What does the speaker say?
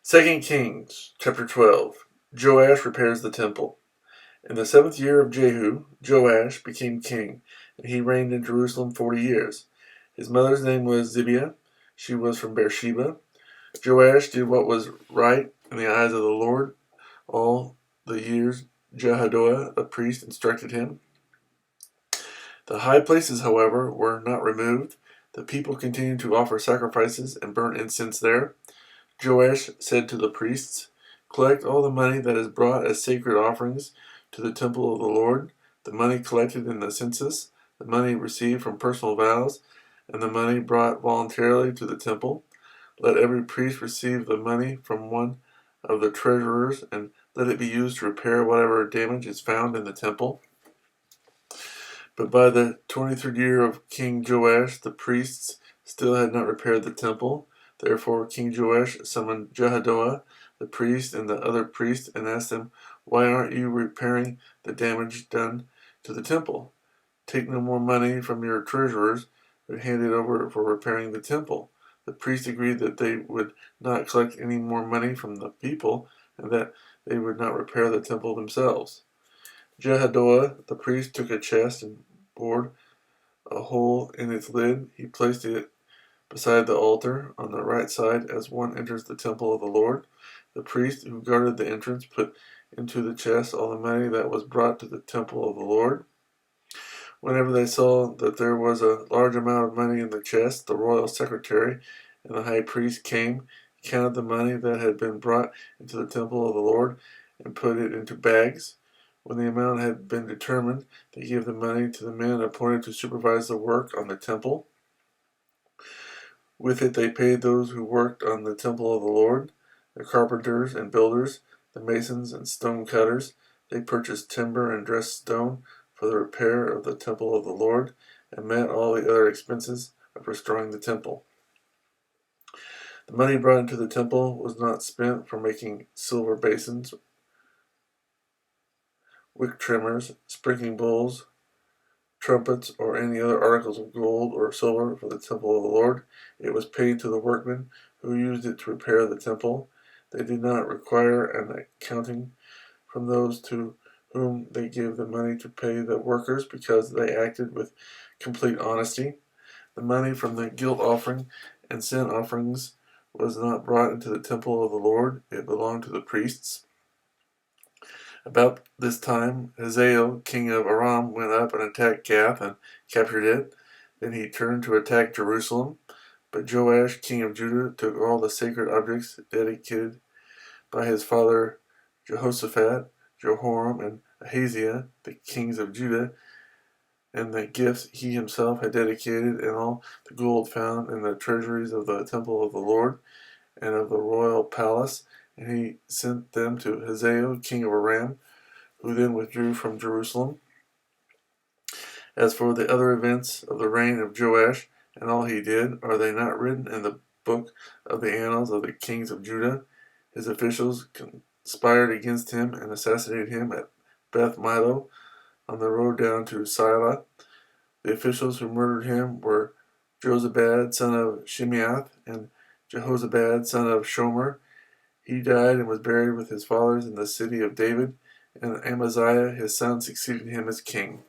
2 Kings chapter 12. Joash repairs the temple. In the 7th year of Jehu, Joash became king, and he reigned in Jerusalem 40 years. His mother's name was Zibiah. She was from Beersheba. Joash did what was right in the eyes of the Lord all the years Jehoiada, the priest, instructed him. The high places, however, were not removed. The people continued to offer sacrifices and burn incense there. Joash said to the priests, "Collect all the money that is brought as sacred offerings to the temple of the Lord, the money collected in the census, the money received from personal vows, and the money brought voluntarily to the temple. Let every priest receive the money from one of the treasurers, and let it be used to repair whatever damage is found in the temple." But by the 23rd year of King Joash, the priests still had not repaired the temple. Therefore King Joash summoned Jehoiada, the priest, and the other priests, and asked them, "Why aren't you repairing the damage done to the temple? Take no more money from your treasurers, but hand it over for repairing the temple." The priests agreed that they would not collect any more money from the people, and that they would not repair the temple themselves. Jehoiada, the priest, took a chest and bored a hole in its lid. He placed it beside the altar on the right side as one enters the temple of the Lord. The priest who guarded the entrance put into the chest all the money that was brought to the temple of the Lord. Whenever they saw that there was a large amount of money in the chest, the royal secretary and the high priest came, counted the money that had been brought into the temple of the Lord, and put it into bags. When the amount had been determined, they gave the money to the men appointed to supervise the work on the temple. With it they paid those who worked on the temple of the Lord, the carpenters and builders, the masons and stone cutters. They purchased timber and dressed stone for the repair of the temple of the Lord, and met all the other expenses of restoring the temple. The money brought into the temple was not spent for making silver basins, wick trimmers, sprinkling bowls, trumpets, or any other articles of gold or silver for the temple of the Lord. It was paid to the workmen who used it to repair the temple. They did not require an accounting from those to whom they gave the money to pay the workers, because they acted with complete honesty. The money from the guilt offering and sin offerings was not brought into the temple of the Lord. It belonged to the priests. About this time, Hazael, king of Aram, went up and attacked Gath and captured it. Then he turned to attack Jerusalem. But Joash, king of Judah, took all the sacred objects dedicated by his father Jehoshaphat, Jehoram, and Ahaziah, the kings of Judah, and the gifts he himself had dedicated, and all the gold found in the treasuries of the temple of the Lord and of the royal palace, and he sent them to Hazael, king of Aram, who then withdrew from Jerusalem. As for the other events of the reign of Joash and all he did, are they not written in the book of the annals of the kings of Judah? His officials conspired against him and assassinated him at Beth Milo on the road down to Sila. The officials who murdered him were Jozabad, son of Shimeath, and Jehozabad, son of Shomer. He died and was buried with his fathers in the city of David, and Amaziah his son succeeded him as king.